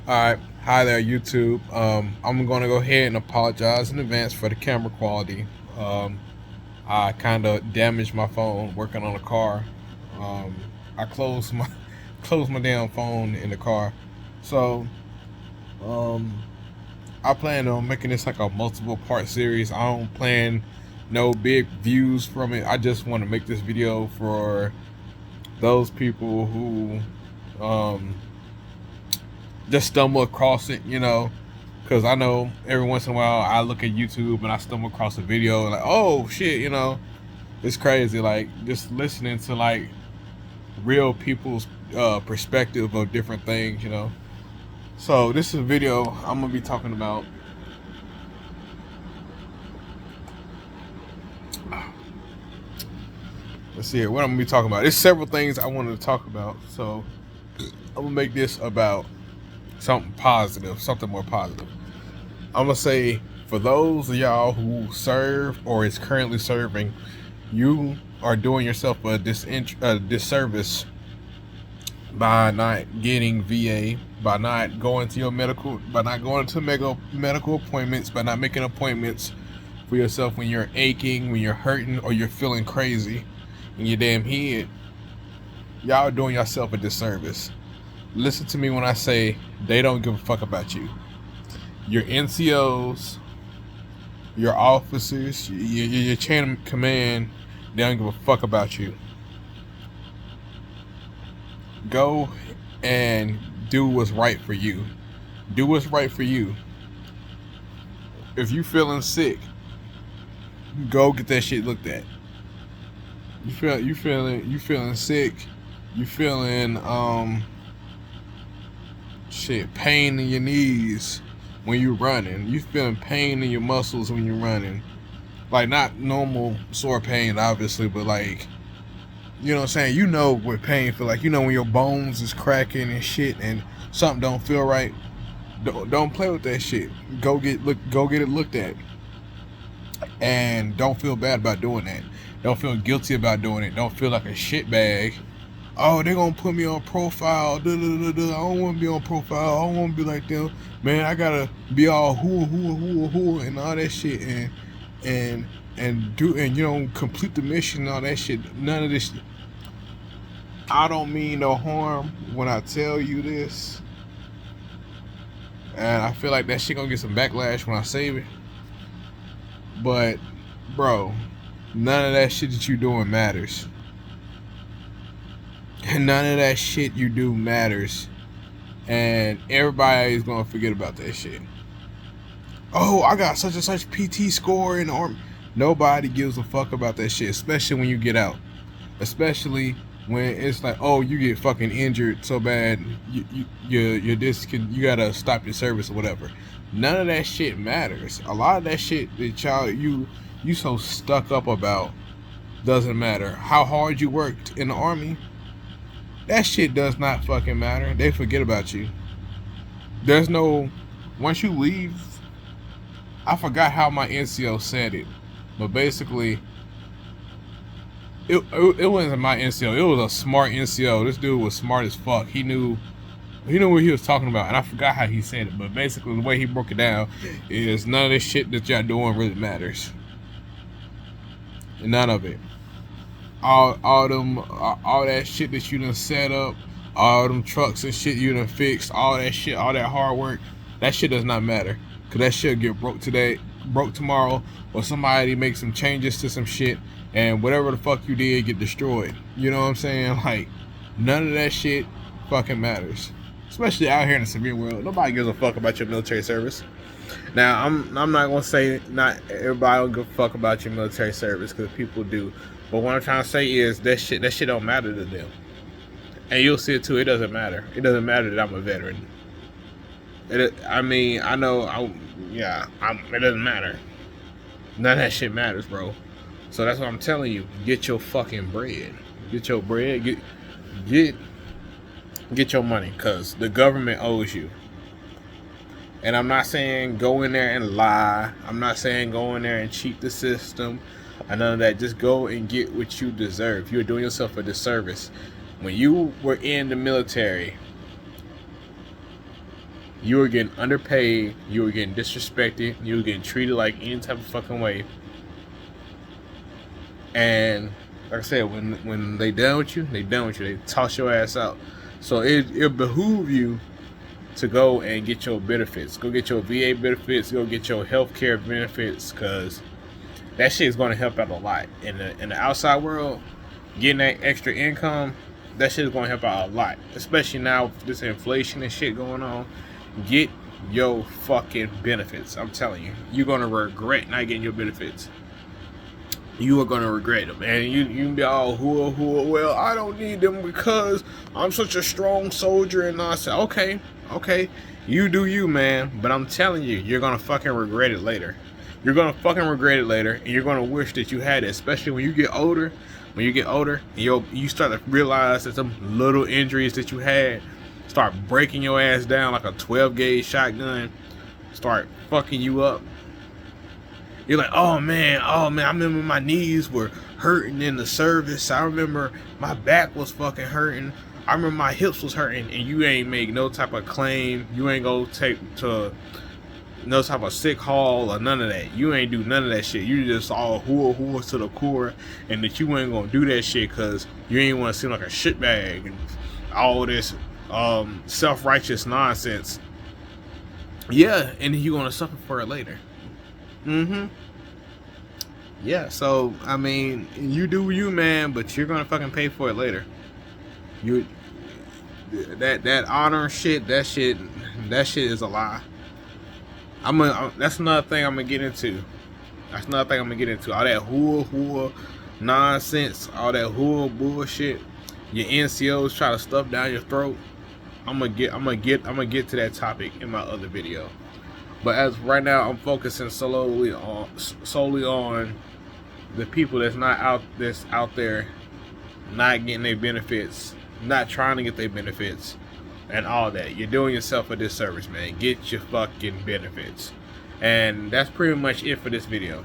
Alright, hi there YouTube. I'm gonna go ahead and apologize in advance for the camera quality. I kinda damaged my phone working on a car. Um, I closed my closed my damn phone in the car. So um, I plan on making this like a multiple part series. I don't plan no big views from it. I just want to make this video for those people who um just stumble across it, because I know every once in a while I look at YouTube and I stumble across a video and like, oh shit, it's crazy. Like just listening to like real people's perspective of different things. So this is a video I'm gonna be talking about. Let's see here, what I'm gonna be talking about. There's several things I wanted to talk about, so I'm gonna make this about something positive, something more positive. I'm gonna say, for those of y'all who serve or is currently serving, you are doing yourself a disservice by not getting VA, by not going to medical appointments, by not making appointments for yourself when you're aching, when you're hurting, or you're feeling crazy in your damn head. Y'all are doing yourself a disservice. Listen to me when I say they don't give a fuck about you. Your NCOs, your officers, your chain of command, they don't give a fuck about you. Go and do what's right for you. Do what's right for you. If you feeling sick, go get that shit looked at. You feeling sick, you feeling pain in your knees when you're running. You feeling pain in your muscles when you're running. Like not normal sore pain, obviously, but like, you know what I'm saying? You know what pain feel like. You know when your bones is cracking and shit and something don't feel right. Don't play with that shit. Go get it looked at. And don't feel bad about doing that. Don't feel guilty about doing it. Don't feel like a shitbag. Oh, they're gonna put me on profile. I don't want to be on profile. I don't want to be like them. Man, I gotta be all who and all that shit and complete the mission and all that shit. None of this. I don't mean no harm when I tell you this, and I feel like that shit gonna get some backlash when I say it. But, bro, none of that shit that you doing matters. None of that shit you do matters. And everybody's gonna forget about that shit. Oh, I got such and such PT score in the army. Nobody gives a fuck about that shit, especially when you get out. Especially when it's like, oh, you get fucking injured so bad, you gotta stop your service or whatever. None of that shit matters. A lot of that shit that you so stuck up about doesn't matter. How hard you worked in the army, that shit does not fucking matter. They forget about you. There's no, once you leave, I forgot how my NCO said it, but basically, it wasn't my NCO. It was a smart NCO. This dude was smart as fuck. He knew what he was talking about, and I forgot how he said it. But basically, the way he broke it down is none of this shit that y'all doing really matters. None of it. All that shit that you done set up, all them trucks and shit you done fixed, all that shit, all that hard work, that shit does not matter. Cause that shit get broke today, broke tomorrow, or somebody make some changes to some shit, and whatever the fuck you did get destroyed. You know what I'm saying? Like, none of that shit fucking matters. Especially out here in the civilian world. Nobody gives a fuck about your military service. Now, I'm not gonna say not everybody don't give a fuck about your military service, because people do. But what I'm trying to say is that shit don't matter to them. And you'll see it too. It doesn't matter. It doesn't matter that I'm a veteran. It doesn't matter. None of that shit matters, bro. So that's what I'm telling you. Get your fucking bread. Get your bread. Get your money, because the government owes you. And I'm not saying go in there and lie. I'm not saying go in there and cheat the system. And none of that. Just go and get what you deserve. You're doing yourself a disservice. When you were in the military, You were getting underpaid, you were getting disrespected, you were getting treated like any type of fucking way. And like I said, when they done with you, they done with you. They toss your ass out. So it behoove you to go and get your benefits. Go get your VA benefits. Go get your healthcare benefits, because that shit is going to help out a lot. In the outside world, getting that extra income, that shit is going to help out a lot. Especially now with this inflation and shit going on. Get your fucking benefits. I'm telling you, you're going to regret not getting your benefits. You are gonna regret them, and you can be all well, I don't need them because I'm such a strong soldier, and I said, okay, you do you, man. But I'm telling you, you're gonna fucking regret it later. You're gonna fucking regret it later, and you're gonna wish that you had it, especially when you get older. When you get older, and you start to realize that some little injuries that you had start breaking your ass down like a 12 gauge shotgun, start fucking you up. You're like, oh man, I remember my knees were hurting in the service. I remember my back was fucking hurting. I remember my hips was hurting, and you ain't make no type of claim. You ain't go take to no type of sick haul or none of that. You ain't do none of that shit. You just all hoo to the core, and that you ain't gonna do that shit because you ain't want to seem like a shitbag and all this self-righteous nonsense. Yeah, and then you're gonna suffer for it later. Yeah, so I mean, you do you, man, but you're gonna fucking pay for it later. You that honor shit, that shit is a lie. That's another thing I'm gonna get into. All that hoo nonsense, all that hoo bullshit. Your NCOs try to stuff down your throat. I'm gonna get to that topic in my other video. But as right now, I'm focusing solely on the people that's out there, not getting their benefits, not trying to get their benefits, and all that. You're doing yourself a disservice, man. Get your fucking benefits. And that's pretty much it for this video.